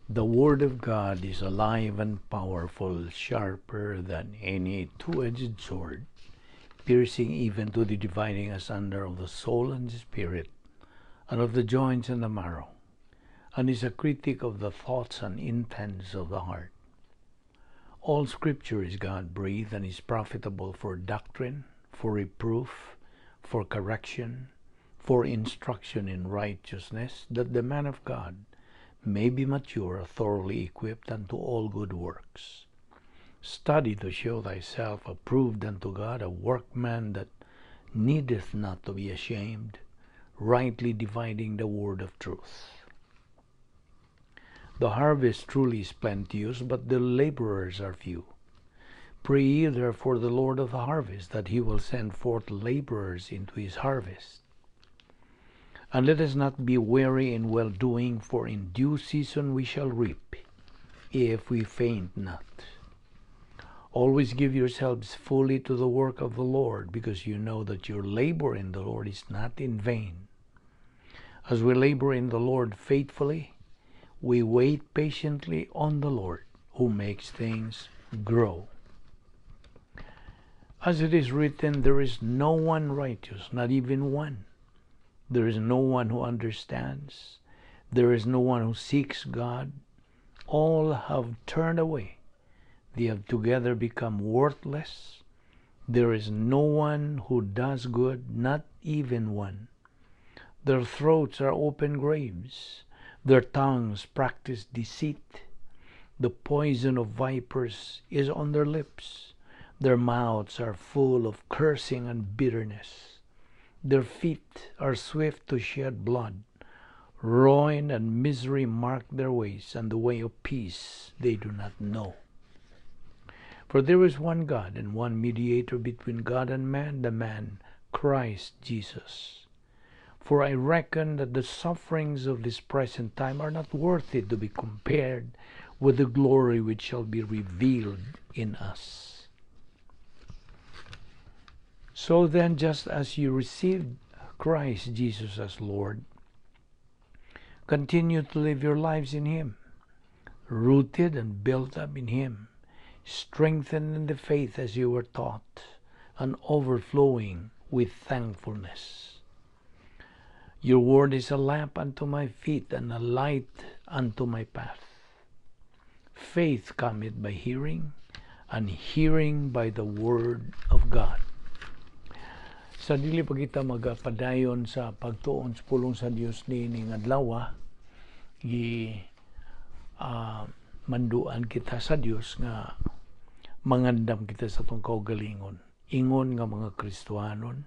The Word of God is alive and powerful, sharper than any two-edged sword, piercing even to the dividing asunder of the soul and the spirit, and of the joints and the marrow, and is a critic of the thoughts and intents of the heart. All Scripture is God-breathed and is profitable for doctrine, for reproof, for correction, for instruction in righteousness, that the man of God may be mature, thoroughly equipped unto all good works. Study to show thyself approved unto God, a workman that needeth not to be ashamed, rightly dividing the word of truth. The harvest truly is plenteous, but the laborers are few. Pray ye therefore the Lord of the harvest, that he will send forth laborers into his harvest. And let us not be weary in well-doing, for in due season we shall reap, if we faint not. Always give yourselves fully to the work of the Lord, because you know that your labor in the Lord is not in vain. As we labor in the Lord faithfully, we wait patiently on the Lord, who makes things grow. As it is written, there is no one righteous, not even one. There is no one who understands. There is no one who seeks God. All have turned away. They have together become worthless. There is no one who does good, not even one. Their throats are open graves. Their tongues practice deceit. The poison of vipers is on their lips. Their mouths are full of cursing and bitterness. Their feet are swift to shed blood. Ruin and misery mark their ways, and the way of peace they do not know. For there is one God and one mediator between God and man, the man Christ Jesus. For I reckon that the sufferings of this present time are not worthy to be compared with the glory which shall be revealed in us. So then, just as you received Christ Jesus as Lord, continue to live your lives in Him, rooted and built up in Him, strengthened in the faith as you were taught, and overflowing with thankfulness. Your word is a lamp unto my feet and a light unto my path. Faith cometh by hearing, and hearing by the word of God. Sa dili pa kita magapadayon sa pagtuon sa pulong sa Dios niining adlaw, manduan kita sa Dios nga mangandam kita sa atong kaugalingon. Ingon nga mga Kristiyanon,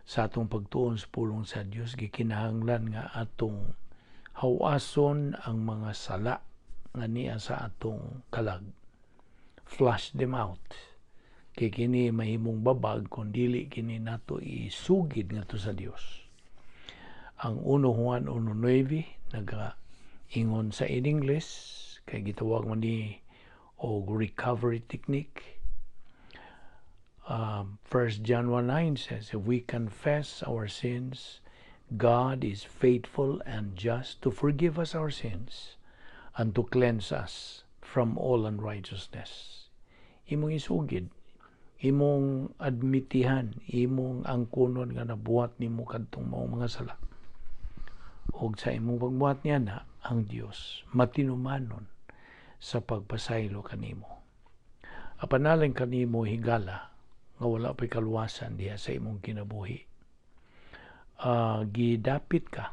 sa atong pagtuon sa pulong sa Dios, gikinahanglan nga atong hawason ang mga sala nga niya sa atong kalag. Flush them out. Kay kini mahimong babag kung dili kini nato isugid ngadto sa Dios. Ang 1 Juan 1:9 nag-ingon sa in English, kay gitawag man ni og recovery technique. 1 John 1:9 says, if we confess our sins, God is faithful and just to forgive us our sins and to cleanse us from all unrighteousness. Imong isugid, imong admitihan, imong angkunon nga nabuhat nimo kadtong mga sala. Og sa imong pagbuhat niya na, ang Dios matinumanon sa pagpasaylo kanimo. Apanaling kanimo higala nga wala pa'y kaluwasan diha sa imong kinabuhi. Gidapit ka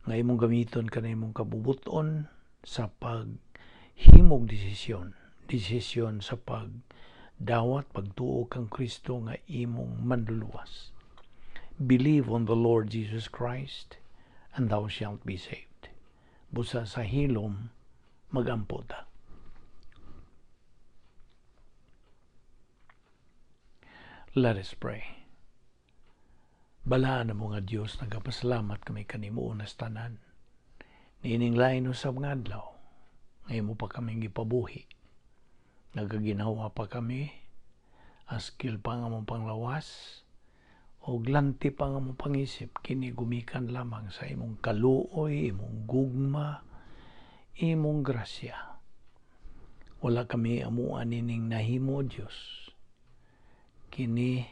nga imong gamiton ka na imong kabubuton sa paghimog desisyon sa dawat pagtuo kang Kristo nga imong manluluwas. Believe on the Lord Jesus Christ, and thou shalt be saved. Busa sa hilom, magampo ta. Let us pray. Balaan na mo nga Diyos, nagapasalamat kami kanimo unas tanan. Niining lain usab nga adlaw, ngayon mo pa kami gipabuhi. Nagaginawa pa kami, askil pa nga mong panglawas, o glanti pa nga mong pangisip, kini gumikan lamang sa imong kaluoy, imong gugma, imong grasya. Wala kami amuan ining nahimo, Dios. Kini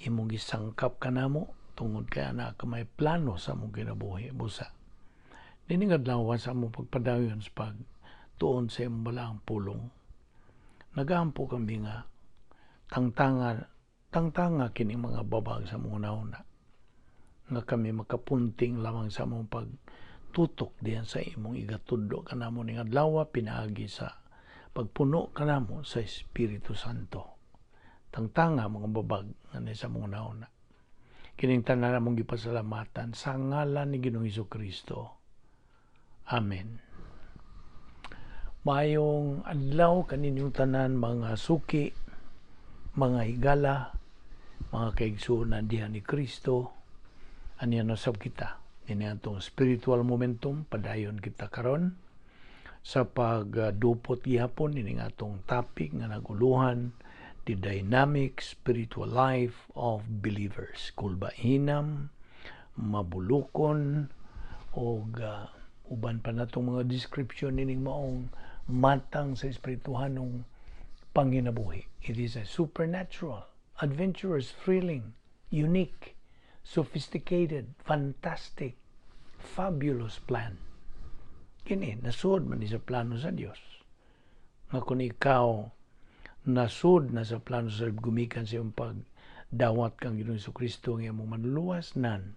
imong gisangkap kanamo tungod kay ana ka may plano sa among kinabuhi busa. Dining adlaw sa among pagpadayon sa pagtuon sa imong balaang pulong. Nagaampo kami nga tangtanga kini mga babag sa mga una nga kami makapunting lamang sa among pagtutok diyan sa imong igatudlo kanamo ning adlaw pinaagi sa pagpuno kanamo sa Espiritu Santo. Tangtanga mga babag nga sa mga una. Kining tanan namong gipasalamatan sa ngalan ni Ginoong Hesukristo. Amen. Mayong adlaw kaninyong tanan mga suki, mga higala, mga kaigsuonan diha ni Kristo. Aniya nasab kita. Ini atong spiritual momentum padayon kita karon sa pagdupot gihapon ining atong topic nga naguluhan, the dynamic spiritual life of believers. Kulbahinam, mabulukon, o uban pa natong mga description ining maong matang sa espirituhanong panginabuhi. It is a supernatural, adventurous, thrilling, unique, sophisticated, fantastic, fabulous plan. Kini, nasud man sa plano sa Dios. Nga kung ikaw nasud na sa plano sa gumikan sa iyong pagdawat kang Ginoong Hesukristo ng iyong manluluwas nan,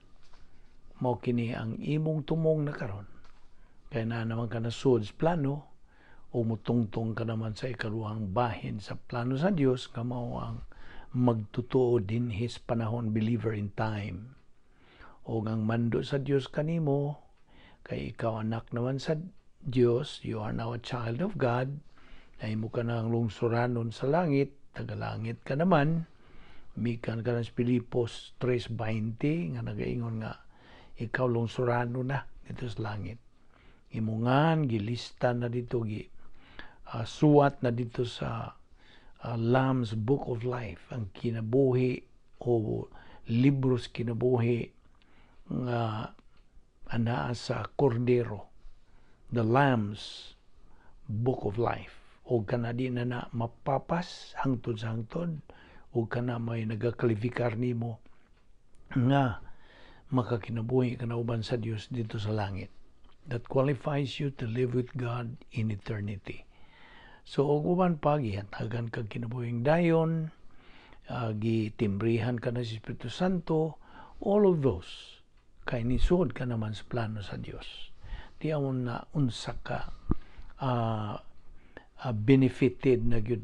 mao kini ang imong tumong na karon. Kaya na naman ka nasud sa plano, o mutungtong ka naman sa ikaduhang bahin sa plano sa Dios, nga mao ang magtutuo din his panahon, believer in time. O ang mando sa Dios kanimo, kay ikaw anak naman sa Dios, you are now a child of God, na imo ka ng lungsuranon sa langit, tagalangit ka naman, mikan ka ng Pilipos 3:20, nga nagaingon nga, ikaw lungsurano na dito sa langit. Imungan, gilista na dito, suwat na dito sa Lamb's Book of Life, ang kinabuhi o libros kinabuhi nga anaa sa Kordero, the Lamb's Book of Life. O kanadi na mapapas hangtod sa hangtod, o kana may nagakalifikar nimo nga makakinabuhi ka na uban sa Dios dito sa langit. That qualifies you to live with God in eternity. So, og uban pa, gihatagan kag kinabuhing dayon, gitimbrihan ka na sa Espiritu Santo, all of those, kay nisud ka naman sa plano sa Dios. Di amon na unsa ka benefited na gyud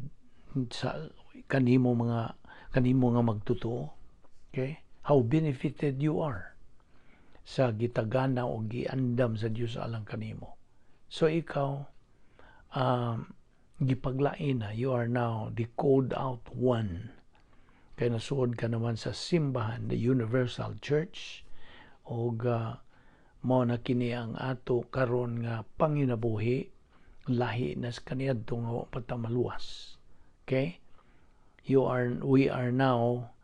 sa kanimo nga magtotoo. Okay? How benefited you are sa gitagana o giandam sa Dios alang kanimo. So ikaw gipaglain na, you are now the called out one. Kaya nasuod ka naman sa simbahan, the Universal Church, o mao na kini ang ato karon nga panginabuhi, lahi na sa kaniadto nga patamaluwas. Okay? We are now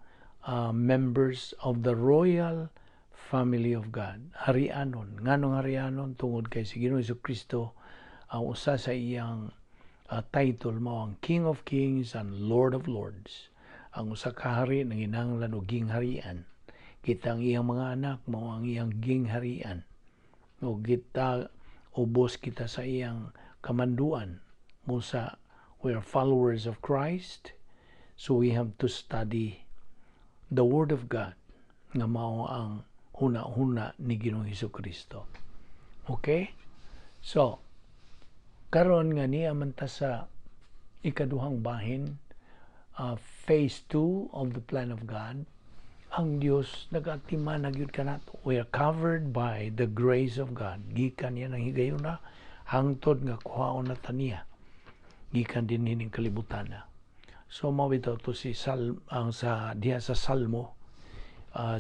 members of the royal family of God. Harianon. Nganong harianon? Tungod kay si Ginoong Hesukristo, ang usa sa iyang title mo ang King of Kings and Lord of Lords. Ang usa ka hari nang hinahanglan og gingharian. Kita ang iyang mga anak mao ang iyang gingharian. O kita ubos kita sa iyang kamanduan. Musa, we are followers of Christ, so we have to study the Word of God nga mao ang huna-huna ni Ginoong Hesukristo. Okay? So, karon nga niya man ta sa ikaduhang bahin, phase 2 of the plan of God, ang Dios nag-atiman na gyud kanato. We are covered by the grace of God. Gikan niya ng higayuna, hangtod nga kuhaon na taniya. Gikan din hining kalibutan na. So mawitaw to si ang sa diha sa Salmo,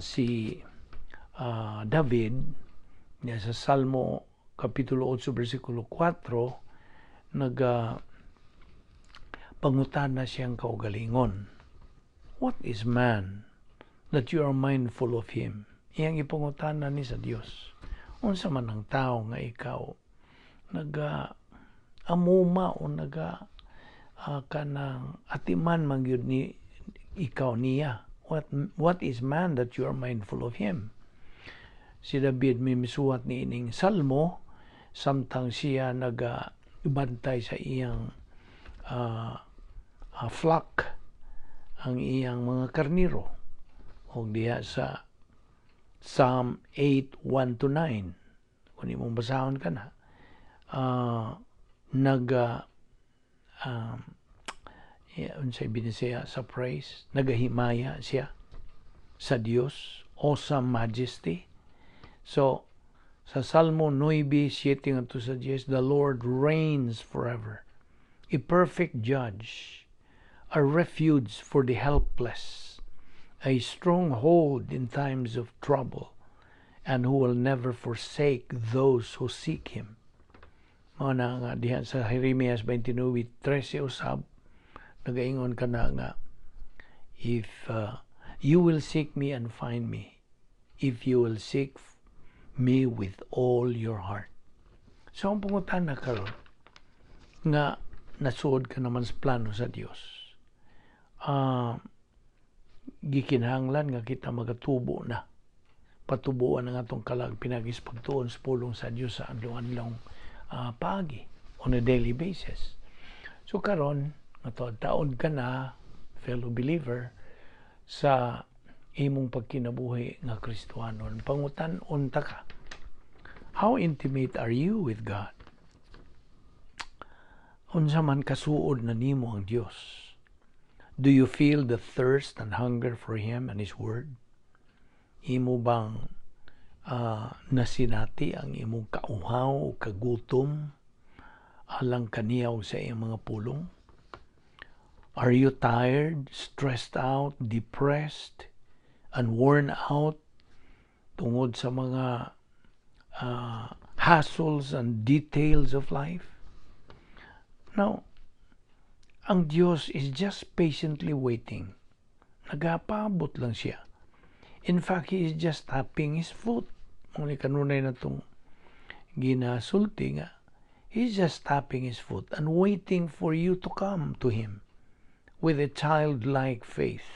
si David diha sa Salmo kapitulo 8 bersikulo 4, pangutana siyang kaugalingon. What is man that you are mindful of him? Iyang ipangutana ni sa Dios. Unsa man ang tao nga ikaw amuma o kanang atiman magyud ni ikaw niya. What is man that you are mindful of him? Si David may misuwat ni ining salmo samtang siya bantay sa iyang flock, ang iyang mga karniro. O diya sa Psalm 8:1-9, kung imong basahon ka na, unsay binisaya sa praise, nagahimaya siya sa Dios, awesome majesty. So sa Salmo 9:7 ngadto sa 10, the Lord reigns forever, a perfect judge, a refuge for the helpless, a stronghold in times of trouble, and who will never forsake those who seek him. Mao na nga diha sa Jeremias 29:13 usab nagaingon ka na nga, if you will seek me and find me, if you will seek me with all your heart. So ang pangutan na karon nga nasuod ka naman sa plano sa Dios, gikinahanglan nga kita magatubo na, patubuan ang atong kalag pinagis pagtuon sa pulong sa Dios sa adlaw-adlaw paagi on a daily basis. So karon taon ka na, fellow believer, sa imong pagkinabuhi nga Kristiyanon. Pangutan-on ta ka, how intimate are you with God? Unsa man kasuod na nimo ang Dios? Do you feel the thirst and hunger for Him and His Word? Imo bang nasinati ang imong kauhaw o kagutom alang kaniyaw sa iyong mga pulong? Are you tired, stressed out, depressed, and worn out tungod sa mga hassles and details of life? Now, ang Diyos is just patiently waiting. Nagapabot lang siya. In fact, He is just tapping His foot. Muli kanunay na itong ginasulti nga. He is just tapping His foot and waiting for you to come to Him with a childlike faith.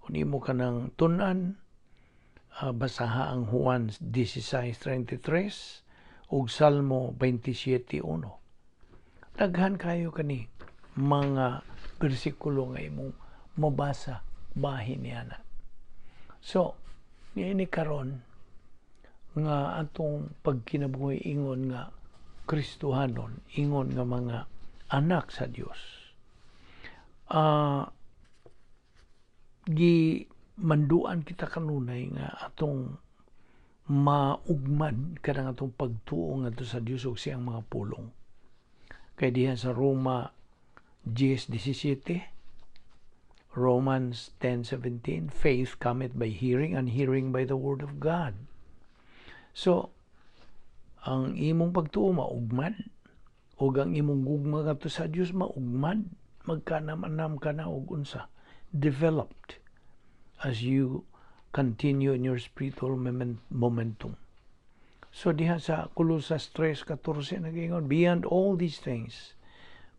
Kung imo ka ng tunan, basaha ang Juan 16:33 ug Salmo 27:1. Daghan kayo kani mga bersikulo nga imong mabasa bahin niya na. So, niini karon nga atong pagkinabuhi ingon nga Kristohanon, ingon nga mga anak sa Dios. Manduan kita kanunay nga atong maugmad kanang atong pagtuo ngadto sa Dios ug siyang mga pulong. Kay diha sa Roma 10:17, Romans 10:17, faith cometh by hearing, and hearing by the word of God. So ang imong pagtuo maugmad ug ang imong gugma ngadto sa Dios maugmad, magkanam-anam ka na og unsa, developed as you continue in your spiritual momentum. So diha sa Colosas 3:14 nagingon, beyond all these things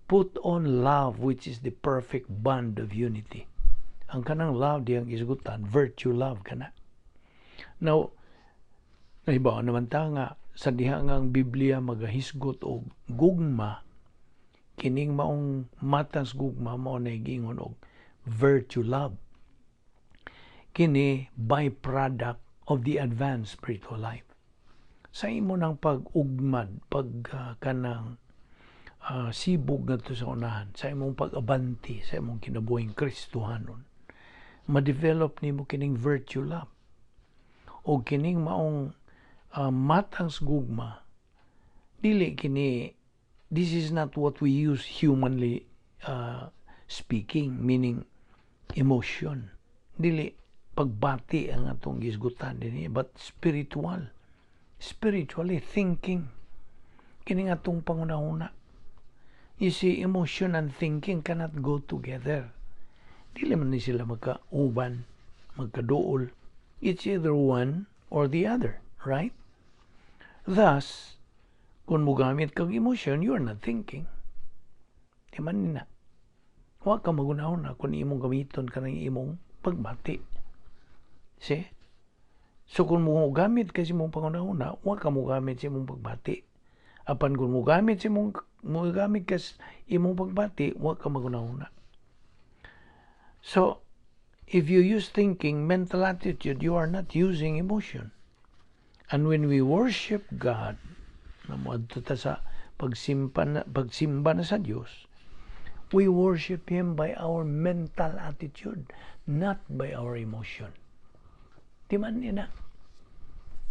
put on love, which is the perfect bond of unity. Ang kanang love diyang isgutan, virtue love kana. Now, nahibaw naman ta nga sa diha nga ang Biblia magahisgot og gugma, kining maong matang gugma mao na giingon og virtue love. Kini byproduct of the advanced spiritual life. Sa imo nang pag-ugmad, kanang sibog ngadto sa unahan, sa imong pag-abanti sa imong kinabuhing Kristohanon, ma-develop nimo kining virtue love. O kining maong matang gugma, dili kini, this is not what we use humanly speaking, meaning emotion. Dili pagbati ang atong gisgutan dinhi, but spiritually thinking. Kini atong pangunahuna. You see, emotion and thinking cannot go together. Dili man ni sila magkauban, magkaduol. It's either one or the other, right? Thus, Kung mugamit kag emotion, you're not thinking. Di man nina. Wa ka magunahon na kung imong gamiton ka ng imong pagbati. See? So kung mo gamit kasi mong pangunahuna, wa ka mo gamit sa imong pagbati. Apan kung mo gamit kas imong pagbati, wa ka magunahuna. So, if you use thinking, mental attitude, you are not using emotion. And when we worship God, namuadto ta sa pagsimba na sa Dios, we worship Him by our mental attitude, not by our emotion. Di man ina.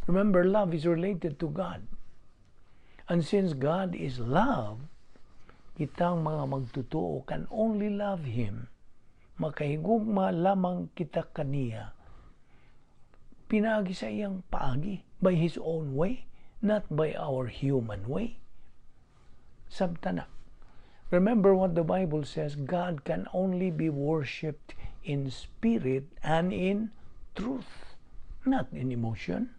Remember, love is related to God. And since God is love, kitang mga magtutuo can only love Him. Makahigugma lamang kita kaniya. Pinagi sa iyang paagi by His own way, not by our human way. Sabtana. Remember what the Bible says, God can only be worshipped in spirit and in truth, not in emotion.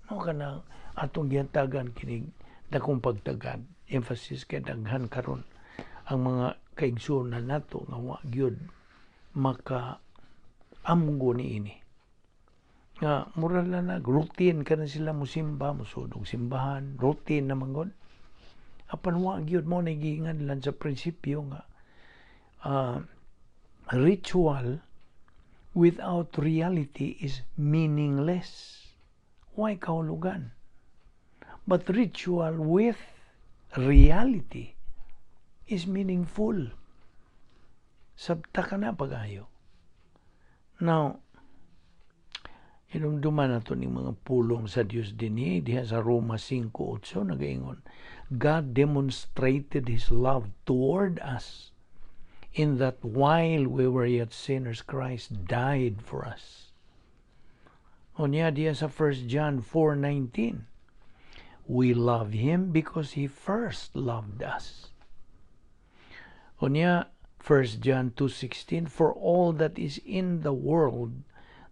No ka na atong gihantagan kinig dakong pagtagad, emphasis kay daghan karon ang mga kaigsunan nato nga wa gyud maka amgo niini. Nga mura lang routine ka na sila musimba, musudog simbahan, routine na mangod. Apan wa gyud mo nagiingan lang sa prinsipyo nga ritual without reality is meaningless. Why kahulugan? But ritual with reality is meaningful. Sabta ka na pag-ayo. Now, inumduman na ito ng mga pulong sa Diyos din diha sa Roma 5:8 nagaingon, God demonstrated His love toward us in that while we were yet sinners, Christ died for us. O niya diya sa 1 John 4:19, we love Him because He first loved us. O niya 1 John 2:16, for all that is in the world,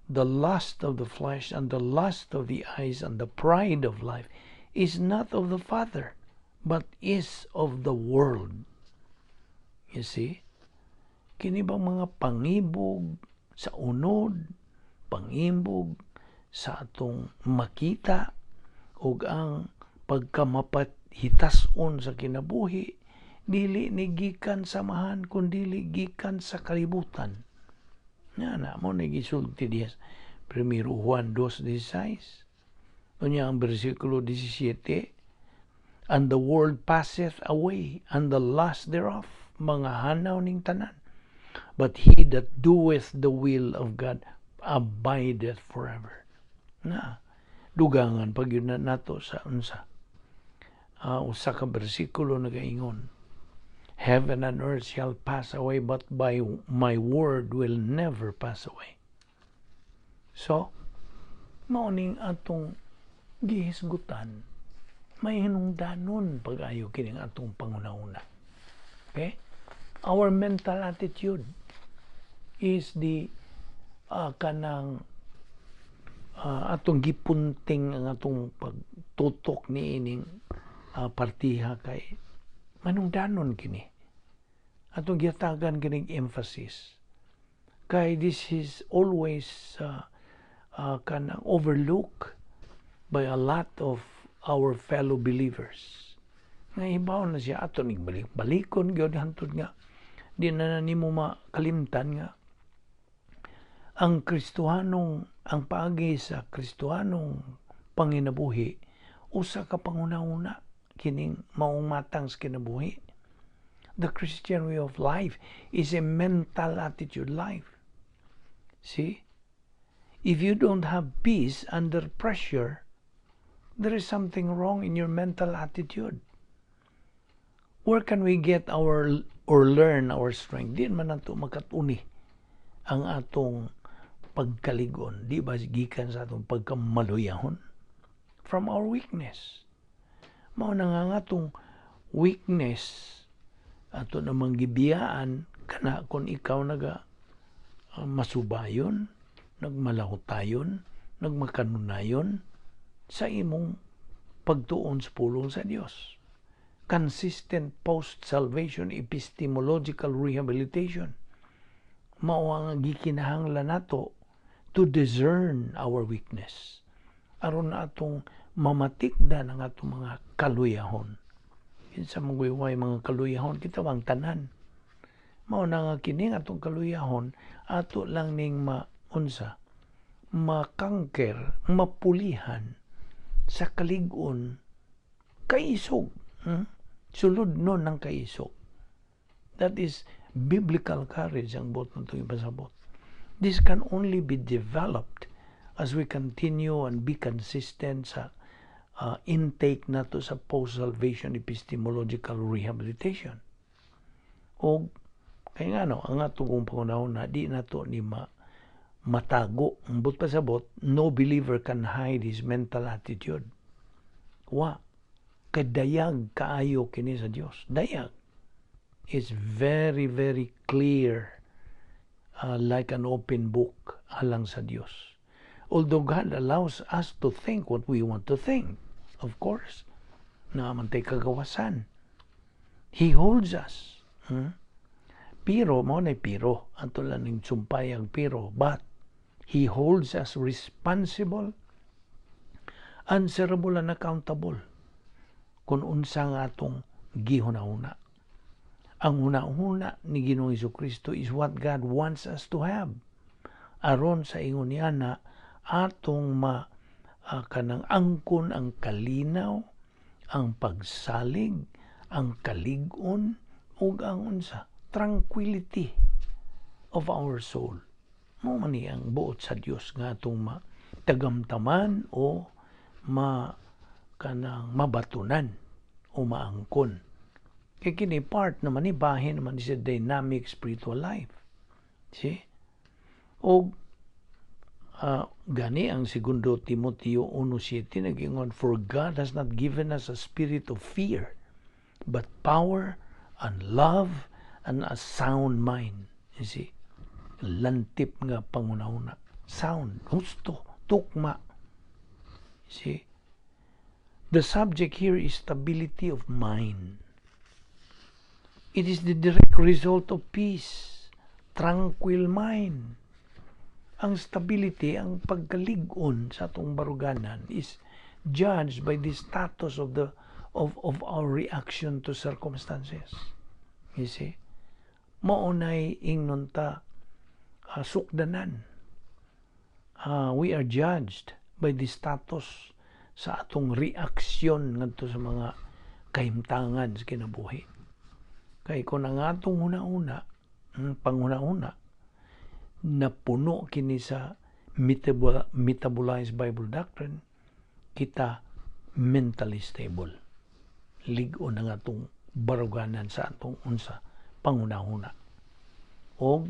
the lust of the flesh and the lust of the eyes and the pride of life is not of the Father, but is of the world. You see? Kini ba mga pangibog sa unod, pangibog sa atong makita, ug ang pagkamapahitason sa kinabuhi, dili ni gikan samahan, kundi gikan sa kalibutan. Na mo nagisulti diya 1 Juan 2:16. Unya ang bersikulo 17, and the world passeth away, and the lust thereof, mga hanaw ning tanan. But he that doeth the will of God abideth forever. Na dugangan pag yun nato sa unsa. Usa ka bersikulo nagaingon, heaven and earth shall pass away, but by my word will never pass away. So, mauning atong gihisgutan, may hinungdanon pag-ayo kining atong pangunahuna. Okay? Our mental attitude is the kanang atong gipunting ang atong pagtutok ni ining partiha kay manungdanon kini. Atong gihatagan kining emphasis. Kay this is always kanang overlooked by a lot of our fellow believers. Nga ibaw na siya ato ning balik-balikon gyud hantod nga di na nimo makalimtan nga ang paagi sa Kristohanong panginabuhi usa ka pangunahuna kining maong matang sa kinabuhi. The Christian way of life is a mental attitude life. See? If you don't have peace under pressure, there is something wrong in your mental attitude. Where can we get or learn our strength? Di man nato makatuni ang atong pagkaligon. Di ba gikan sa atong pagkamaluyahon? From our weakness. Mao na nga atong weakness ato namang gibiyaan kana kung ikaw naga masubayon, nagmalahutayon, nagmakanunayon sa imong pagtuon sa pulong sa Dios. Consistent post-salvation epistemological rehabilitation. Mao ang gikinahanglan nato to discern our weakness. Aron na atong mamatikdan ang atong mga kaluyahon. Kinsa magwayway mga kaluyahon kita bang tanan. Mao na nga kini atong kaluyahon ato lang ning makangker, mapulihan sa kalig-on kaisog. Sulod nun ng kaisog. That is biblical courage ang bot ng itong ipasabot. This can only be developed as we continue and be consistent sa intake nato sa post-salvation epistemological rehabilitation. O kaya nga ang atong pangunahon na di nato ni matago. Ang bot pasabot, no believer can hide his mental attitude. Kadayag kaayo kini sa Dios. Dayag. It's very, very clear, like an open book alang sa Dios. Although God allows us to think what we want to think, of course, naman tayo kagawasan. He holds us. Pero, mo na pero, ato lang ng sumpayang pero, but He holds us responsible, answerable, and accountable kung unsa nga atong gihuna-una. Ang huna-huna ni Ginoong Jesucristo is what God wants us to have. Aron sa ingon niya na atong kanang angkon ang kalinaw, ang pagsalig, ang kalig-on, ug ang unsa, tranquility of our soul. Mao man ni ang buot sa Dios nga atong tagamtaman o kanang mabatunan o maangkon. Kaya kini part naman ni bahin naman sa dynamic spiritual life. See? O gani ang 2 Timoteo 1:7 nag-ingon, for God has not given us a spirit of fear, but power and love and a sound mind. You see? Lantip nga pangunahuna. Sound, husto, tukma. You see? The subject here is stability of mind. It is the direct result of peace, tranquil mind. Ang stability, ang pagkalig-on sa atong baruganan is judged by the status of our reaction to circumstances. You see? Maunay ingnon ta sukdanan. We are judged by the status sa atong reaksyon ngadto sa mga kahimtangan sa kinabuhi. Kay kung ang atong panghuna-una na puno kini sa metabolized Bible doctrine, kita mentally stable. Lig-on ang atong baruganan sa atong panghuna-una. O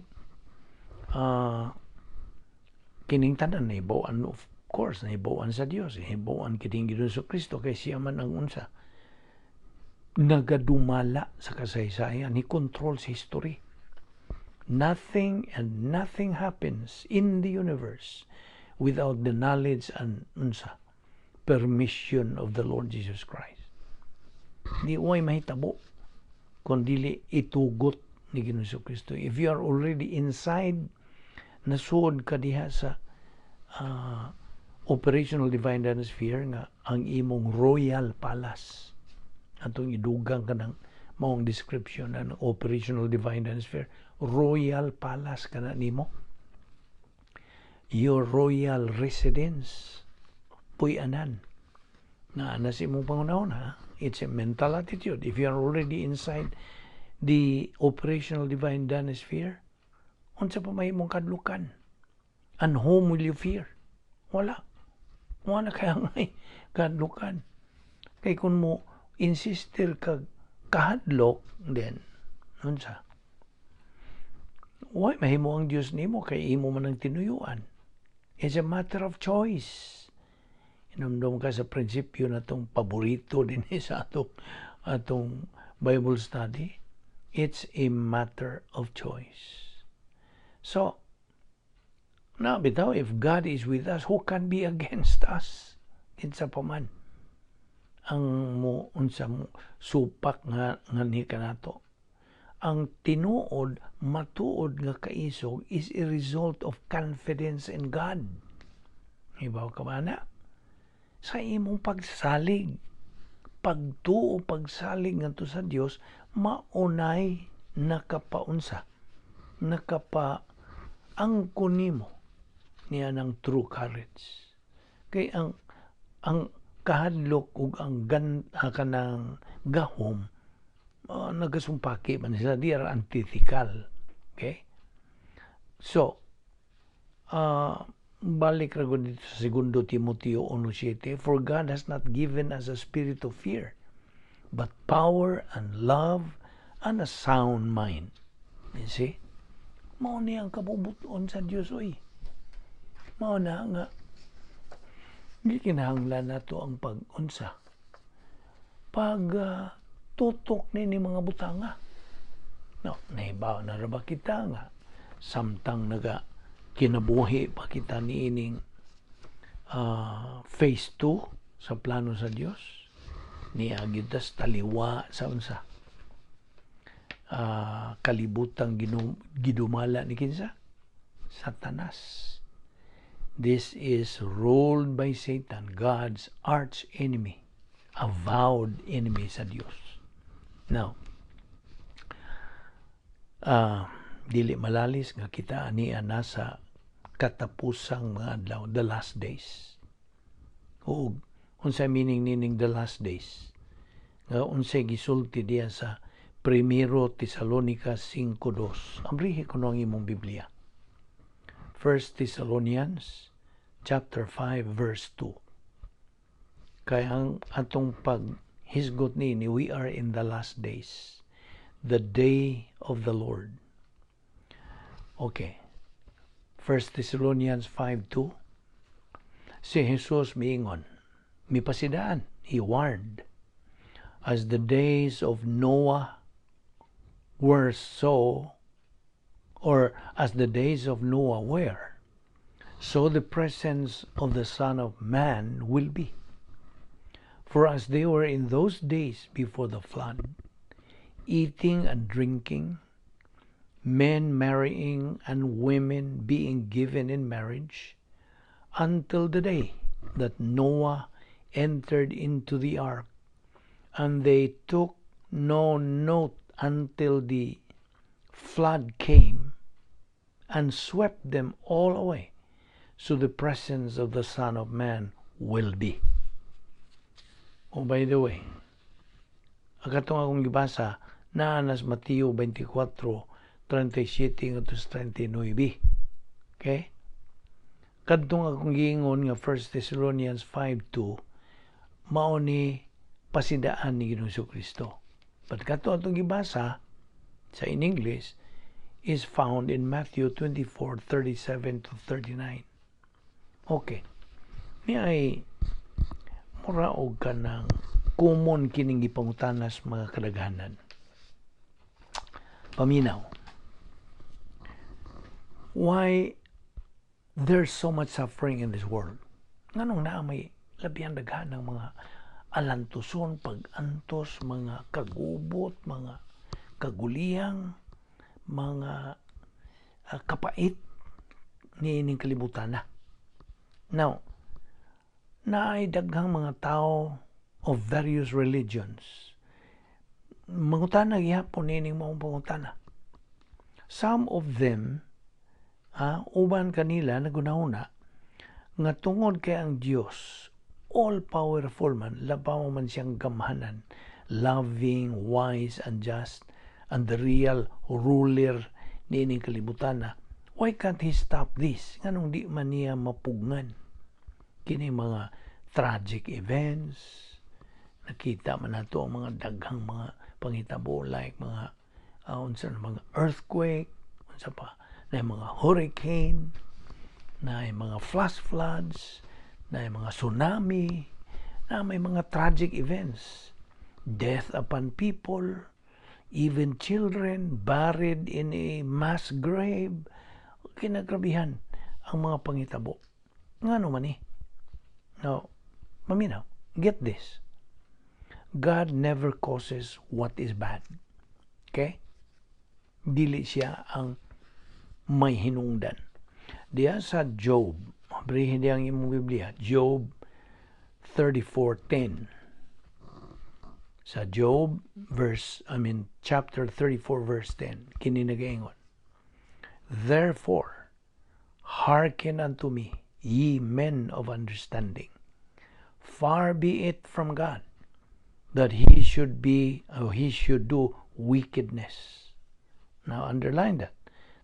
kining tanan na ibawaan, of course, na ibawaan sa Dios. Ibawaan kiting Ginoong Jesucristo kay siya man ang nagadumala sa kasaysayan. He controls history. Nothing and nothing happens in the universe without the knowledge and permission of the Lord Jesus Christ. Di way mahitabo kundi itugot ni Ginoong Jesucristo. If you are already inside, nasuod ka diha sa operational divine dynasty nga ang imong royal palace. Atong idugang ka ng maong description ng operational divine dynasty, royal palace ka na nimo. Your royal residence, puy-anan. Na si mong pangunahon, it's a mental attitude. If you are already inside the operational divine dynasty, unsa pa may mong kadlukan? And whom will you fear? Wala kaya ngay kadlukan. Kay kung mo insister kag kahadlok, then unsa? Why mahimo ang Dios nimo kay imo man ang tinuyuan? It's a matter of choice. Inumdum ka sa prinsipyo na itong paborito din sa atong Bible study. It's a matter of choice. So, now bitaw, if God is with us, who can be against us? Kinsa pa man. ang mo unsa mo supak nga ni kanato. Ang tinuod, matuod nga kaisog is a result of confidence in God. Ibaw ka ba na? Sa imong pagsalig, pagtuo, pagsalig ngadto sa Dios, maunay nakapaunsa, angkon nimo niya ng true courage. Kay ang kahadlok ug ang kanang gahom, nagasumpaki man sila, they are antithetical. Okay? So, balik ra gud dito sa 2 Timoteo 1:7, for God has not given us a spirit of fear, but power and love and a sound mind. You see? Mao ni ang kabubuton sa Dios, oy. Mao na nga gikinahanglan nato ang pag-unsa. Tutok ni mga butanga. No, nahibaw na ra ba kita nga samtang kinabuhi pa kita niining phase 2 sa plano sa Dios, niagid tas taliwa sa unsa kalibutang gidumala ni kinsa? Satanas. This is ruled by Satan, God's arch enemy, avowed enemy sa Dios. Now, dili malalis nga kita ania nasa katapusang mga adlaw, the last days. O unsay meaning nining the last days? Nga unsay gisulti diya sa 1 Tesalonica 5:2. Ambrihi ko ang imong Biblia. 1 Thessalonians chapter 5 verse 2. Kaya ang atong paghisgot ni we are in the last days, the day of the Lord. Okay. 1 Thessalonians 5:2. Si Jesus miingon, mipasidaan, he warned, as the days of Noah were so, or as the days of Noah were, so the presence of the Son of Man will be. For as they were in those days before the flood, eating and drinking, men marrying and women being given in marriage, until the day that Noah entered into the ark, and they took no note until the flood came and swept them all away, so the presence of the Son of Man will be. Oh, by the way, akatong akong gibasa na nas Mateo 24:37-39. Okay? Kadtong akong giingon nga 1 Thessalonians 5:2, mao ni pasidaan ni Ginoong Kristo. But kato atong gibasa sa in English is found in Matthew 24:37-39. Okay. Ni ay mura og kanang common kining gipangutanas mga kadaghanan. Paminaw. Why there's so much suffering in this world? Nganong naa may labihan daghan ng mga alantuson, pag-antos, mga kagubot, mga kaguliyang, mga kapait ni ining kalibutan na. Now, naay daghang mga tao of various religions. Mangutana gihapon nining mga pangutana. Some of them, uban kanila nagunahuna nga tungod kay ang Dios all-powerful man, labaw man siyang gamhanan, loving, wise, and just, and the real ruler ni ining kalibutan na, why can't he stop this? Nganong di man niya mapugngan? Kini mga tragic events, nakita man nato ang mga daghang mga panghitabo like mga mga earthquake, unsa pa, na mga hurricane, na mga flash floods, na mga tsunami, na may mga tragic events, death upon people, even children buried in a mass grave. Kinagrabihan ang mga panghitabo. Ngano man Now, maminaw, get this. God never causes what is bad. Okay? Dili siya ang may hinungdan. Diya sa Job, abrihin diya ang imong Biblia, Job 34:10. Sa Job chapter 34 verse 10, kini nagaingon, therefore, hearken unto me, ye men of understanding. Far be it from God that he should do wickedness. Now underline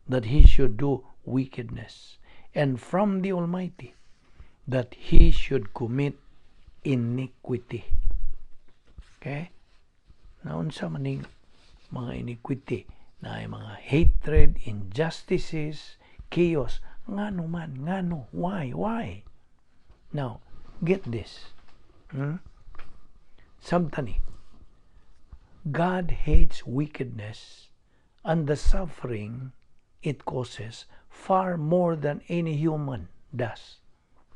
that he should do wickedness, and from the Almighty that he should commit iniquity. Okay? Naunsa maning mga iniquity na ay mga hatred, injustices, chaos. Ngano man, ngano, why? Now, get this. Samtani, God hates wickedness and the suffering it causes far more than any human does.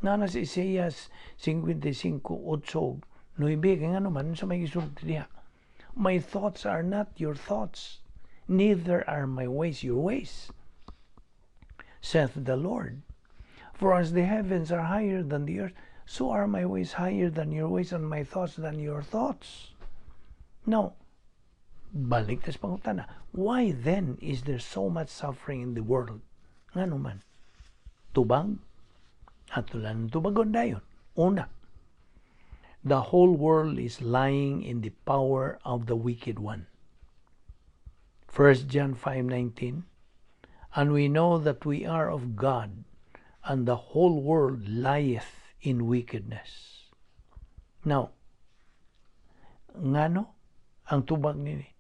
Nga sa Isaias 55:8, 9, kaya nga naman sa may isulti diha, my thoughts are not your thoughts, neither are my ways your ways, saith the Lord. For as the heavens are higher than the earth, so are my ways higher than your ways, and my thoughts than your thoughts. Now, balik tas pangutana, why then is there so much suffering in the world? Nga naman, tubag, atulan tubagon dayon. Una, the whole world is lying in the power of the wicked one. 1 John 5:19, and we know that we are of God, and the whole world lieth in wickedness. Now, ngano ang tubag nini?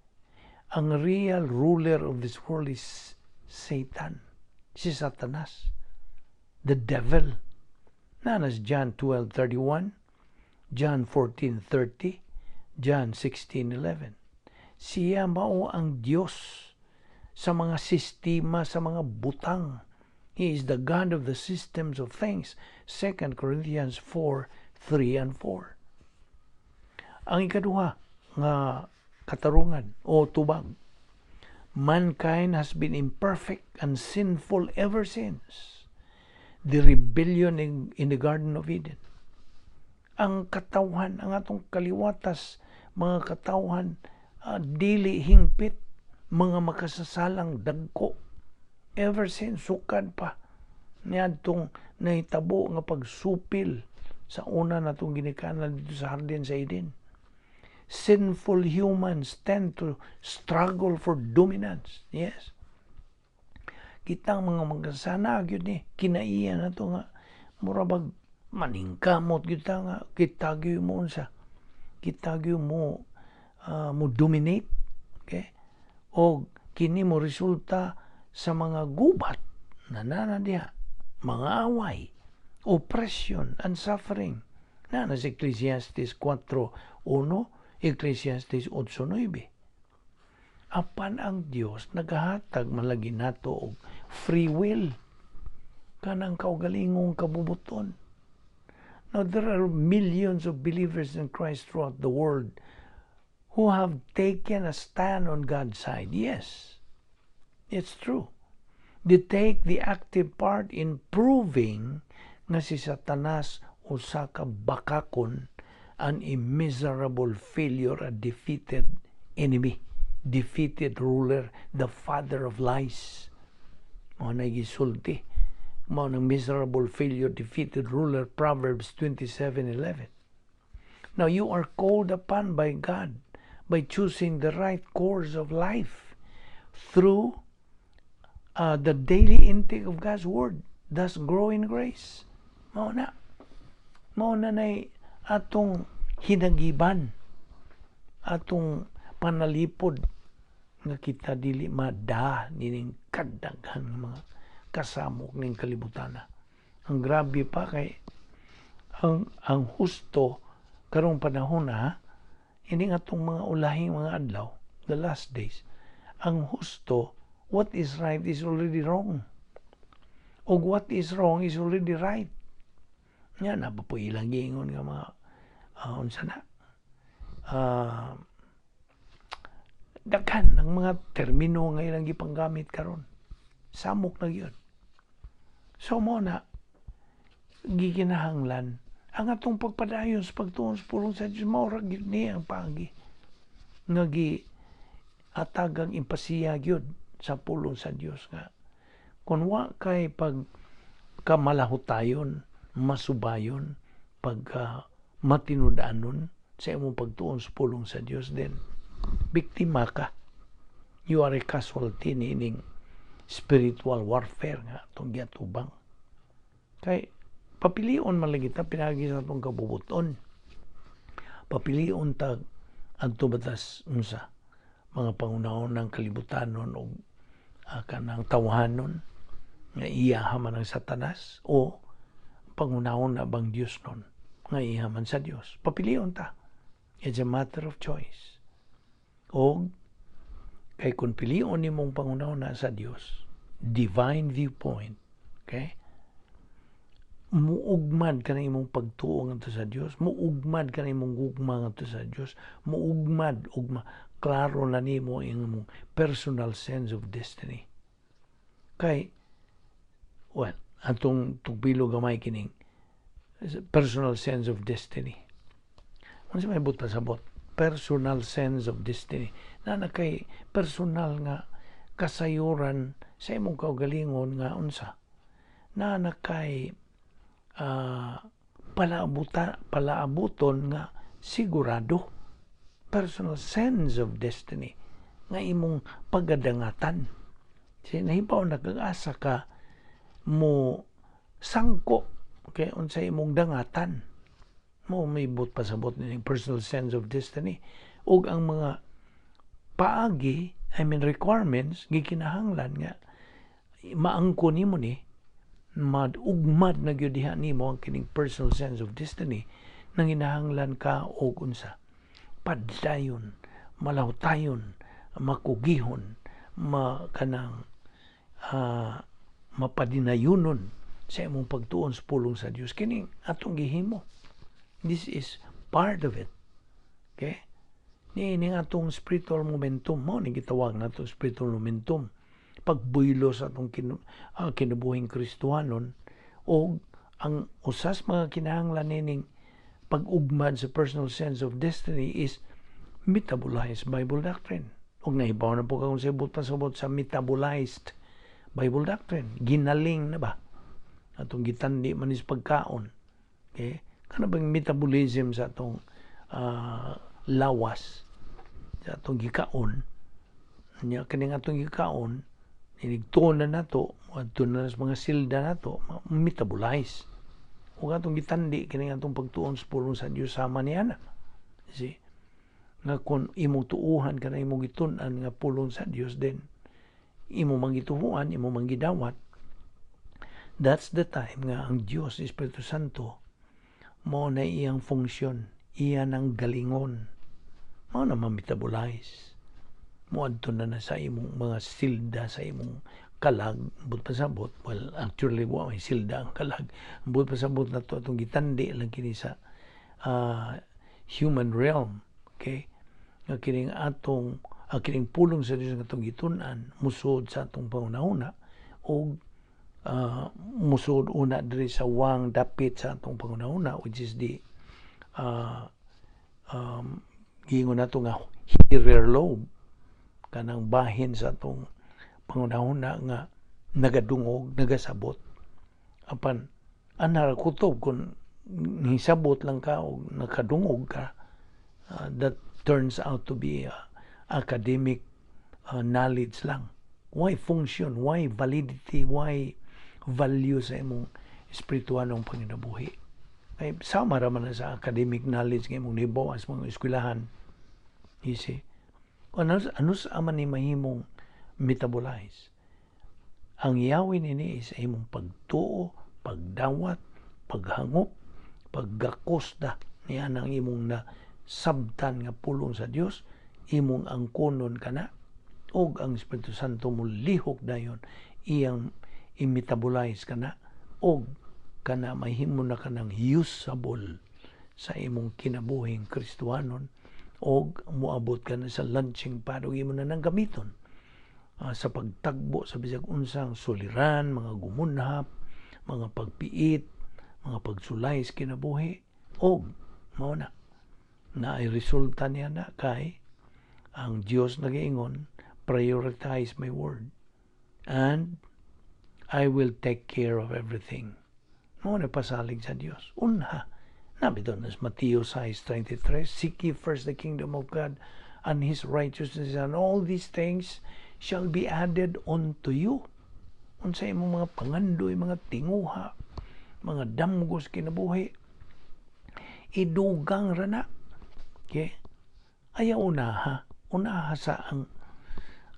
Ang real ruler of this world is Satan, si Satanas, the devil. Nanas John 12:31, John 14:30, John 16:11. Siya mao ang Diyos sa mga sistema, sa mga butang. He is the God of the systems of things. 2 Corinthians 4:3 and 4. Ang ikaduha nga katarungan o tubag, mankind has been imperfect and sinful ever since the rebellion in the Garden of Eden. Ang katawhan, ang atong kaliwatas, mga katawhan, dili hingpit, mga makasasalang dagko, ever since sukad pa niadtong nahitabo nga pagsupil sa una natong ginikanan dito sa Hardin sa Eden. Sinful humans tend to struggle for dominance. Yes. Kitang mga magkasana gyud ni kinaiya na to nga murabag maningkamot kita nga kitagyo mo unsa. Kitagyo mo mo dominate. Okay? O kini mo resulta sa mga gubat na diha, mga away, oppression and suffering. Na sa Ecclesiastes 4:1, Ecclesiastes 8:9. Apan ang Dios nagahatag malagi nato og free will kanang kaugalingong kabubuton. Now there are millions of believers in Christ throughout the world who have taken a stand on God's side. Yes, it's true. They take the active part in proving nga si Satanas usa ka bakakon, an immeasurable failure, a defeated enemy, defeated ruler, the father of lies. Mao na gisulti. Mao nang miserable failure, defeated ruler, Proverbs 27:11. Now you are called upon by God by choosing the right course of life through the daily intake of God's Word. Thus grow in grace. Mao na nay atong hinagiban, atong panalipod nga kita dili mada nining kadaghan mga kasamok ning kalibutan. Ang grabe pa kay ang husto karong panahon na ini atong mga ulahing mga adlaw, the last days. Ang husto, what is right is already wrong. Og what is wrong is already right. Nga na pa po ilang giingon nga mga unsa na daghan ng mga termino nga ilang gipanggamit karon. Samok na gyud. So mo na gikinahanglan ang atong pagpadayon sa pagtuon sa pulong sa Dios, mao ra gyud ni ang paagi nga atagang impasiya gyud sa pulong sa Dios nga kun wa kay pagkamalahutayon, masubayon, matinud-anon sa imong pagtuon sa pulong sa Dios, then biktima ka. You are a casualty nining spiritual warfare nga itong giatubang. Kay papilion man lang kita pinagi sa itong kabubuton. Papilion tag adto batas unsa mga pangunahon ng kalibutanon o kanang tawhanon nga iyahaman ng Satanas o pangunahon na bang Dios nun nga iyahaman sa Dios. Papilion ta. It's a matter of choice. O kay kung pilion nimong pangunahon na sa Dios, divine viewpoint, okay? Muugmad ka na imong pagtuo ngadto sa Dios, muugmad ka na imong gugma ngadto sa Dios, muugmad klaro na nimo imong personal sense of destiny. Kay atong tugpilo gamay kining personal sense of destiny. Ano sa may buta sabot? Personal sense of destiny. Na kay personal nga kasayuran sa imong kaugalingon nga unsa. Na kay palaabuton nga sigurado. Personal sense of destiny nga imong paggadangatan. Kasi nahibaw nag-asa ka mo sangko okay, unsa imong dangatan. Mo may but pasabot ning personal sense of destiny. Ug ang mga paagi, requirements, gikinahanglan nga maangko nimo ni madugmad na gyud diha nimo ang kining personal sense of destiny nang ginahanglan ka og unsa paddayon, malawtayon, makugihon, mapadinayunon sa imong pagtuon sa pulong sa Dios. Kini atong gihimo. This is part of it. Okay? Ni atong spiritual momentum mo ni gitawag nato spiritual momentum. Pagbuylo sa atong kinabuhing Kristohanon o ang usas mga kinahanglan nining pag-ugmad sa personal sense of destiny is metabolized Bible doctrine. Ug nahibaw na po kung sa pasabot sa metabolized Bible doctrine. Ginaling na ba? Atong gitandi man is pagkaon. Okay? Kana bang metabolism sa atong lawas sa atong gikaon. Nya kaning atong gikaon inigtuon na nato adto na sa mga silda nato metabolize. Ug atong gitandi kini atong pagtuon sa pulong sa Dios sama niya na. See? Nga kung imong tuuhan ka na imong gitun-an nga pulong sa Dios, then imo mangituhuan, imo manggidawat, that's the time nga ang Dios, Espiritu Santo, mo na iyang funksyon, iyan ang galingon, mo na ma-metabolize. Mo adto na sa imong mga silda, sa imong kalag, but pasabot, well, actually, may silda ang kalag. But pasabot na to, itong gitandi lang kini sa human realm, okay? Nga kining atong, kining pulong sa Diyos nga itong gitunan, musod sa atong pangunahuna, o musod una diri sa wang dapit sa atong pangunahuna, which is the giingon nato nga hearer lobe, kanang bahin sa atong pangunahuna nga nagadungog, nagasabot. Apan, anara kutob kung nisabot lang ka o nakadungog ka, that turns out to be academic knowledge lang. Why function? Why validity? Why value sa imong espiritualong panginabuhi? Ay, sama raman na sa academic knowledge ng imong nibawas mga eskwelahan. You see? Ano sa aman ni mahimong metabolize? Ang yawin ini is imong pagtuo, pagdawat, paghangop, paggakosta niya ng imong na sabtan nga pulong sa Dios, imong angkonon kana, og ang Espiritu Santo mo lihok dayon, iyang i-metabolize kana, og kana mahimo na kanang usable sa imong kinabuhing Kristohanon, o muabot ka na sa launching pad o imo na nang gamiton sa pagtagbo sa bisag unsang suliran, mga gumunhap, mga pagpiit, mga pagsulay sa kinabuhi, o mao na ay resulta niya na kay ang Dios nagaingon, prioritize my word and I will take care of everything. Mao na pasalig sa Dios. Unha nabi doon as Matthew 6:23, seek ye first the kingdom of God and His righteousness, and all these things shall be added unto you. Unsay imong mga pangandoy, mga tinguha, mga damgos kinabuhi, idugang rana. Okay? Ayaw unaha sa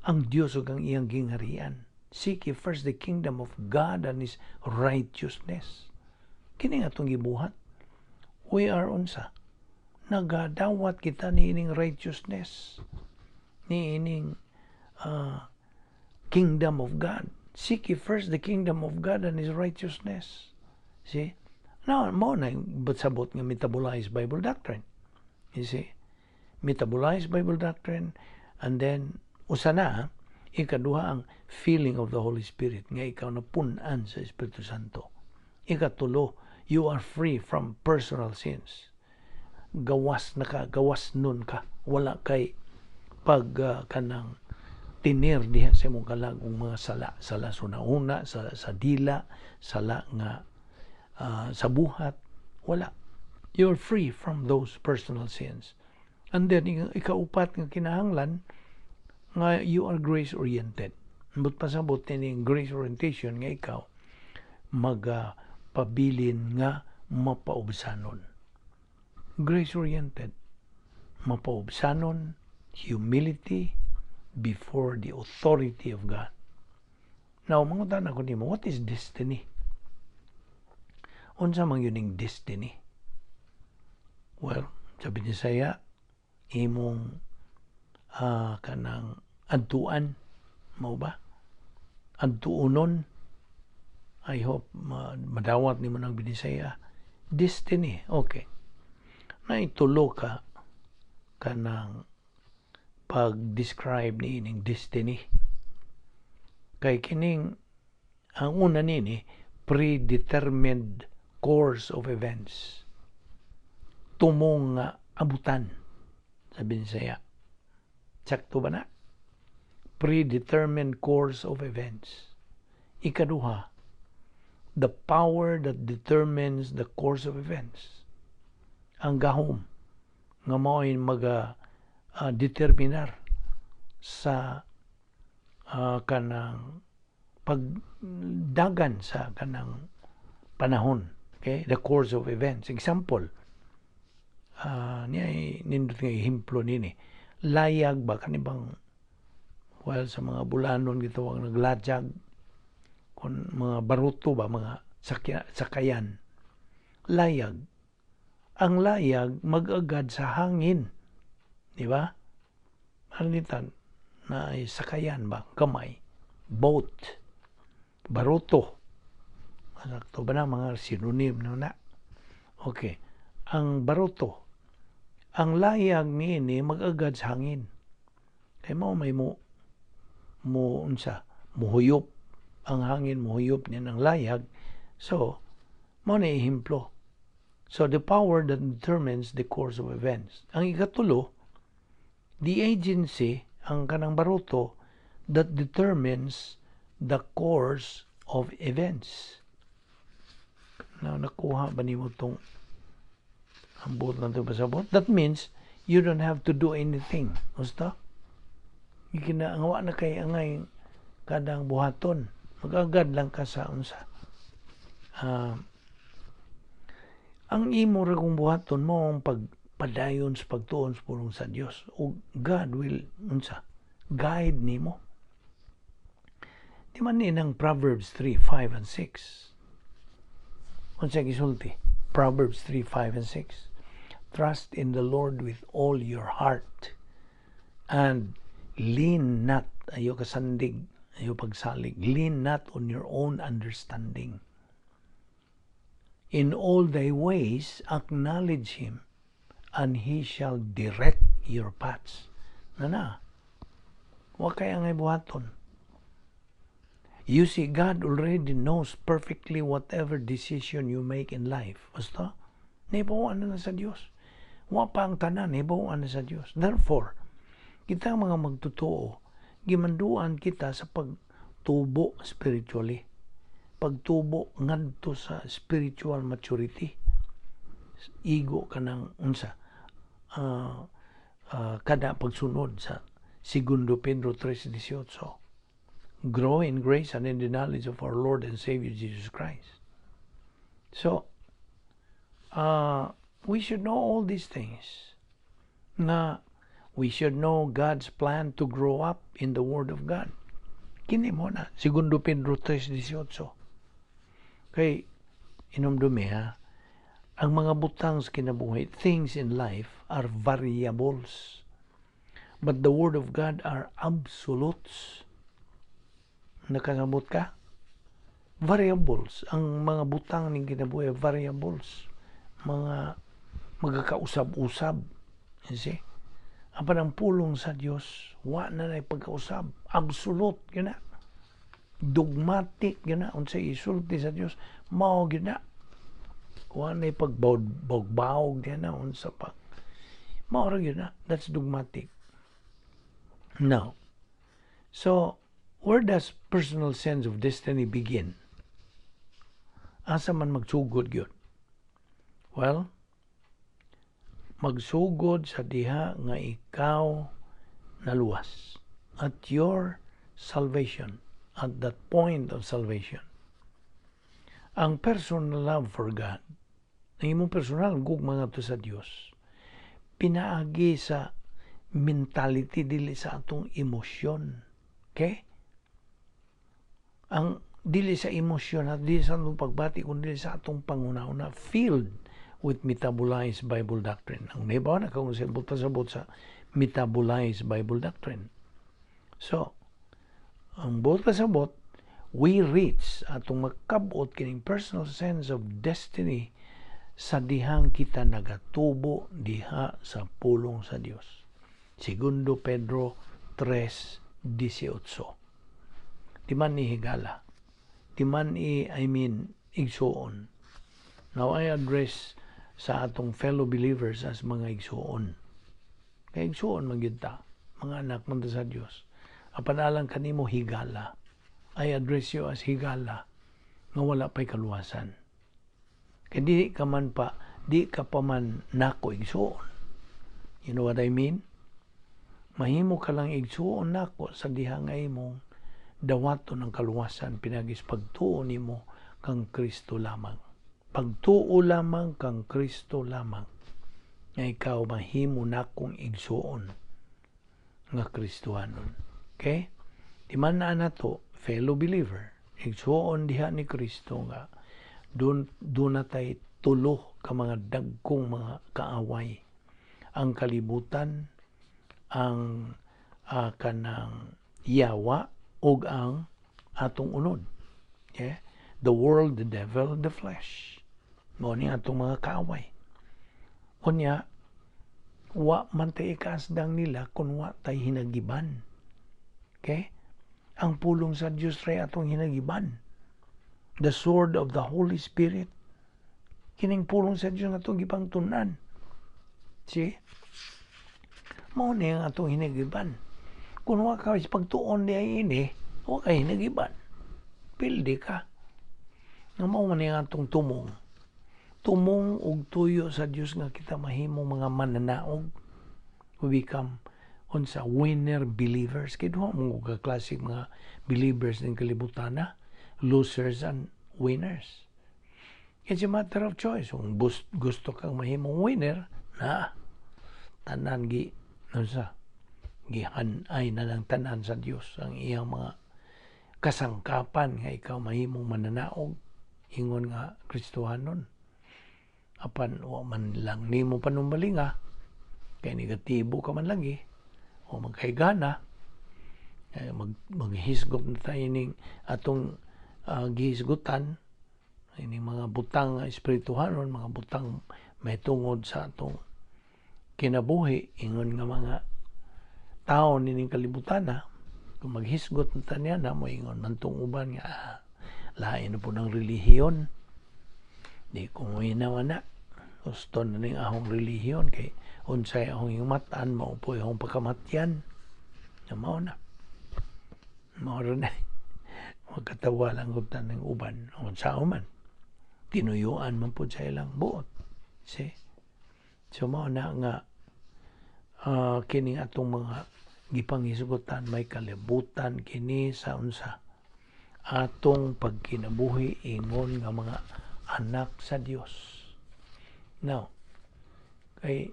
ang Dios ug ang iyang gingharian. Seek ye first the kingdom of God and His righteousness. Kini nga itong gibuhat. We are unsa? Nagadawat kita ni ining righteousness, ni ining kingdom of God. Seek ye first the kingdom of God and His righteousness. See? Now, mo na sabot nga metabolized Bible doctrine. You see? Metabolized Bible doctrine, and then usa na ikaduha ang feeling of the Holy Spirit nga ikaw napunan sa Espiritu Santo. Ikatulo, you are free from personal sins. Gawas nun ka. Wala kay kanang tinir diha sa imong kalagong mga sala sunauna, sa dila, sala nga sa buhat. Wala. You're free from those personal sins. And then, ikaupat nga kinahanglan, nga you are grace-oriented. But pasabot nining grace orientation nga ikaw, magpabilin nga mapaubsanon. Grace-oriented. Mapaubsanon, humility before the authority of God. Now, mangutan ako nimo, what is destiny? Unsa man yuning destiny? Well, sabi ni saya, imong kanang adtuan, mao ba? Adtuunon. I hope madawat nimo nang binisaya. Destiny, okay. Naitulo ka kanang pag-describe ni ining destiny. Kay kining ang una nini predetermined course of events. Tumong abutan, sabi niya. Sakto ba na? Predetermined course of events. Ikaduha, the power that determines the course of events. Ang gahom nga mao'y determinar sa kanang pagdagan sa kanang panahon. Okay? The course of events. Example, nindot nga ehemplo nini. Layag ba kanibang sa mga bulanon gitawag nagladyag kun mga baruto ba mga sakayan. Layag. Ang layag mag-agad sa hangin. Di ba? Halitan na ay sakayan ba? Kamay. Boat. Baruto. Sakto ba na mga synonym na? Okay. Ang baruto. Ang layag niini mag-agad sa hangin. Kaya may muhuyop. Ang hangin muhuyop niya ng layag. So, mo na ehemplo. So, the power that determines the course of events. Ang ikatulo, the agency, ang kanang baruto, that determines the course of events. Now, nakuha ba niyo itong ambot lang ito pasabot? That means, you don't have to do anything. Gusto? Ginawa na kay angay kadang buhaton. Mag-agad lang ka sa unsa. Ang imo ra kung buhaton mo ang pagpadayon sa pagtuon sa pulong sa Dios. O God will guide nimo. Di man ninang Proverbs 3, 5, and 6. Unsa gisulti? Proverbs 3, 5, and 6. Trust in the Lord with all your heart and lean not, ayo kasandig, ayo pagsalig, lean not on your own understanding. In all thy ways acknowledge Him, and He shall direct your paths. Wa kay angay buhaton. You see, God already knows perfectly whatever decision you make in life. Basta, naibawan na sa Diyos. Wa pa ang tanan, naibawan na sa Diyos. Therefore, kita mga magtotoo, gimanduan kita sa pagtubo spiritually. Pagtubo ngadto sa spiritual maturity. Igo ka ng unsa. Kada pagsunod sa 2 Pedro 3:18. Grow in grace and in the knowledge of our Lord and Savior Jesus Christ. So, we should know all these things. Na we should know God's plan to grow up in the Word of God. Kini mo na, 2 Pedro 3:18. Kay, inumdumi ha, ang mga butang sa kinabuhi, things in life are variables. But the Word of God are absolutes. Nakasabot ka? Variables. Ang mga butang ng kinabuhi, variables. Mga magkakausab-usab. You see? Apan ang pulong sa Diyos, wa na na pagkausab. Absolute, yun na. Dogmatic, yun na. Unsay isulti sa Diyos, mao yun na. Wa na pagbawg yun na. Unsa pa. Mao yun na. That's dogmatic. Now, so, where does personal sense of destiny begin? Asa man magsugod yun? Well, magsugod sa diha nga ikaw naluwas at your salvation, at that point of salvation. Ang personal love for God, ang imong personal gugma nga to sa Dios, pinaagi sa mentality dili sa atong emosyon. Okay? Ang dili sa emosyon at dili sa atong pagbati kundi sa atong pangunauna filled with metabolized Bible doctrine. Ang naibaw na kung sabot sa metabolized Bible doctrine. So, ang sabot, we reach atong makabot kining personal sense of destiny sa dihang kita nagatubo diha sa pulong sa Dios. 2 Pedro 3:18. Di man ni higala. Di man igsuon. Now, I address sa atong fellow believers as mga igsuon. Kaya igsuon magyunta, mga anak man sa Diyos. Apanalang kanimo higala. I address you as higala nga wala pa'y kaluwasan. Kaya di ka pa man nako igsuon. You know what I mean? Mahimo ka lang igsuon nako sa diha nga imong dawato ng kaluwasan pinagis pagtuo nimo kang Kristo lamang. Pagtuo lamang kang Kristo lamang. Nga ikaw mahimo na kong igsuon nga Kristohanon. Okay? Di man na to, fellow believer, igsuon diha ni Kristo nga doon na tayo tulo ka mga dagkong mga kaaway. Ang kalibutan, ang kanang yawa, ug ang atong unod. Yeah? The world, the devil, the flesh. Mao ni atong mga kaaway. Unya, wa man tay ikasdang nila kung wa tay hinagiban. Okay? Ang pulong sa Dios ray atong hinagiban. The sword of the Holy Spirit. Kining pulong sa Dios nga atong gipangtun-an. See? Mao ni ang atong hinagiban. Kung wa ka pagtuon di ay ini, wa ka hinagiban. Pildi ka. Nga mao man ang atong tumong. Tumong og tuyo sa Dios nga kita mahimong mga mananaog. We become unsa winner believers. Kaya duha mo ka klasik mga believers ng kalibutan na. Losers and winners. It's a matter of choice. Kung gusto kang mahimong winner, na tanan gihanay na lang tanan sa Dios ang iyang mga kasangkapan nga ikaw mahimong mananaog ingon nga Kristohanon. Apan wa man lang nimo panumbalinga kay negatibo ka man lagi o magkaygana maghisgot na tayo ning atong gihisgutan ining mga butang espirituhanon, mga butang may tungod sa atong kinabuhi ingon nga mga tao nining kalibutan na kung maghisgot na tanya na mo ingon mantong uban nga lain na po ng relihiyon di ko naman na gusto na ning ahong relihiyon kay unsay ahong himatan maupo ahong pagkamatyan na mao na magkatawa lang kung tanong uban unsa man tinuyuan man po sa ilang buot so mao na nga kining atong mga gipanghisgutan may kalibutan kini sa unsa atong pagkinabuhi ingon nga mga anak sa Dios. Now, kay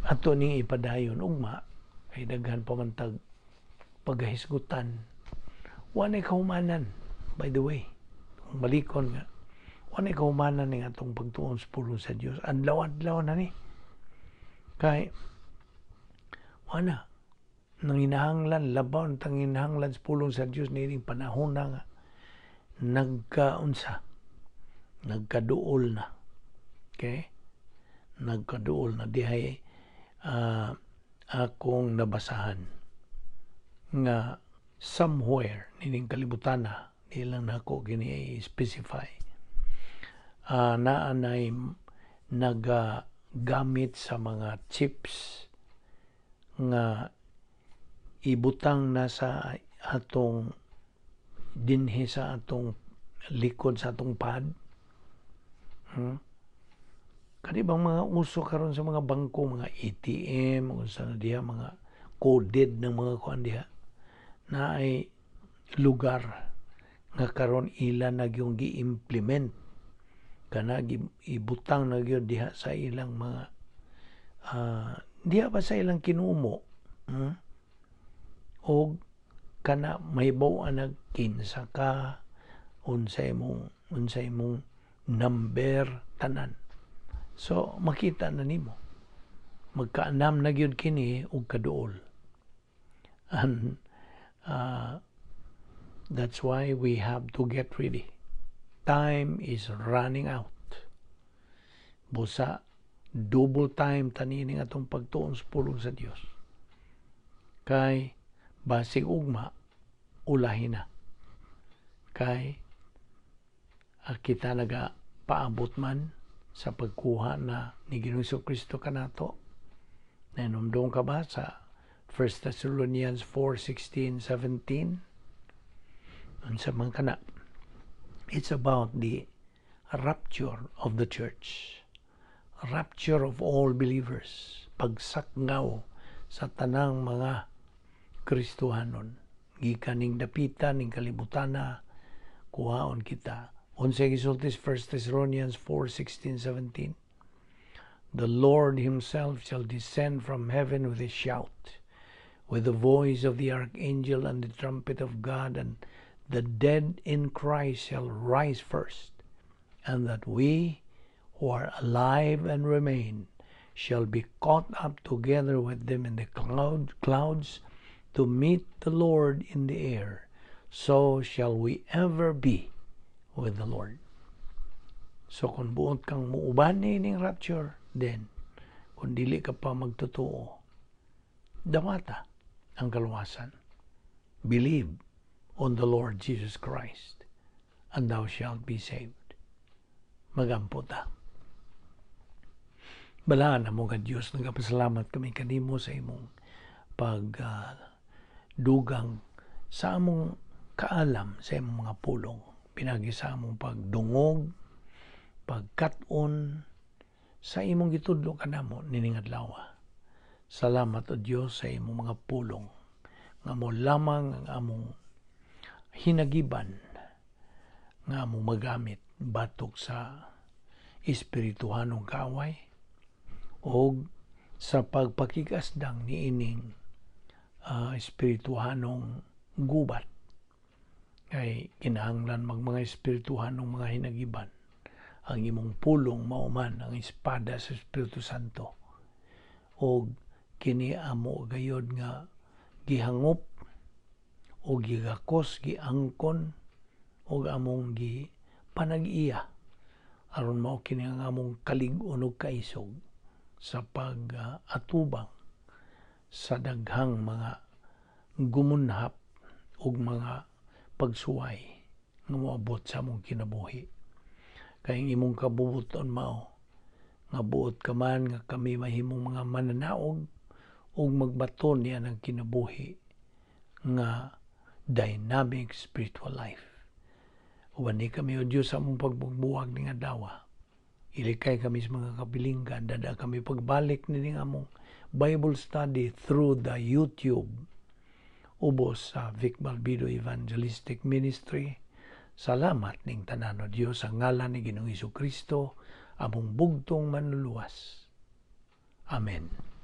ato ning ipadayon ugma kay daghan pa man tag paghisgutan. Wanay kahumanan, by the way. Kung balikon nga, wanay kahumanan ning atong pagtuon sa pulong sa Dios. Adlaw-adlaw na ni. Kay wana nanginahanglan labaw tang hinahanglan sa pulong sa Dios nining panahon na nga nagkaduol na. Okay? Nagkaduol na dihay akong nabasahan nga somewhere nining kalibutan na di lang nako gini specify naanay nagagamit sa mga chips nga ibutang na sa atong dinhi sa atong likod sa atong pad. Kani bang mga uso karon sa mga bangko, mga ATM, kung saan diha mga coded ng mga kuan diha na ay lugar nga karon ila nagyong gi-implement kana ibutang na gyud diha sa ilang mga diha pa sa ilang kinumo o kana mahibaw-an nagkinsa ka unsay mong number tanan. So makita na nimo magkaanam na gyud kini og kaduol. And that's why we have to get ready. Time is running out. Busa double time tanining atong pagtuon sa pulong sa Dios. Kay basig ugma ulahin na. Kay kita naga paabot man sa pagkuha na ni Ginoong Kristo kanato. Nanumdum ka ba sa 1 Thessalonians 4:16-17? Unsa man kana? It's about the rapture of the church. Rapture of all believers. Pagsakngaw sa tanang mga Kristohanon. Gikan ning dapitan ning kalibutana kuhaon kita. Unsay gisulti 1 Thessalonians 4:16-17? The Lord himself shall descend from heaven with a shout, with the voice of the archangel and the trumpet of God, and the dead in Christ shall rise first, and that we who are alive and remain shall be caught up together with them in the clouds to meet the Lord in the air. So shall we ever be with the Lord. So kung buot kang muuban ning rapture, then kung dili ka pa magtotoo, damata ang kaluwasan. Believe on the Lord Jesus Christ, and thou shalt be saved. Magampo ta. Balaan na mo ka Diyos, nagpasalamat kami kanimo sa imong pagdugang sa among kaalam sa imong mga pulong. Pinagi sa among pagdungog, pagkaton sa imong gitudlo kanamo nining adlaw. Salamat o Dios sa imong mga pulong nga mo lamang ang among hinagiban nga among magamit batok sa espirituhanong kaaway o sa pagpakigasdang niining espirituhanong gubat. Kay kinahanglan mga espirituhanong mga hinagiban. Ang imong pulong mauman ang espada sa Espiritu Santo. O kini amo gayod nga gihangop o gigakos, giangkon o among panag-iya aron mao kini ang among kalig-on ug kaisog sa pag-atubang sa daghang mga gumunhap ug mga pagsuway nga moabot sa among kinabuhi. Kay ang imong kabubuton mao nga buot ka man nga kami mahimong mga mananaog ug magbaton niya ng kinabuhi nga dynamic spiritual life. Uban ni kami o Diyos sa among pagbugbuwag ni nga dawa. Ilikay kami sa mga kabilinggan, dada kami pagbalik ni among Bible study through the YouTube. Ubos sa Vic Balbido Evangelistic Ministry. Salamat ning tanan o Dios sa ngalan ni Ginoong Hesukristo, among bugtong manluluwas. Amen.